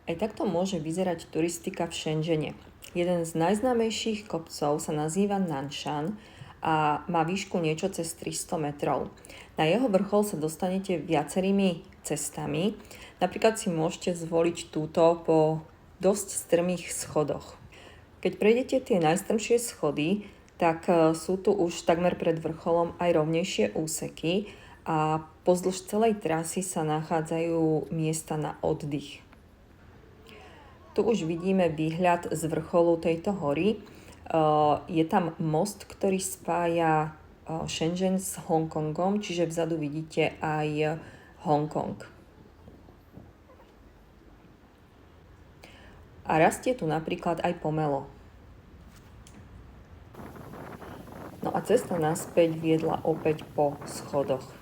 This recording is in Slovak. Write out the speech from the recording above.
Aj takto môže vyzerať turistika v Shenzhene. Jeden z najznámejších kopcov sa nazýva Nanshan a má výšku niečo cez 300 metrov. Na jeho vrchol sa dostanete viacerými cestami. Napríklad si môžete zvoliť túto po dosť strmých schodoch. Keď prejdete tie najstrmšie schody, tak sú tu už takmer pred vrcholom aj rovnejšie úseky a pozdĺž celej trasy sa nachádzajú miesta na oddych. Tu už vidíme výhľad z vrcholu tejto hory. Je tam most, ktorý spája Shenzhen s Hongkongom, čiže vzadu vidíte aj Hongkong. A rastie tu napríklad aj pomelo. No a cesta naspäť viedla opäť po schodoch.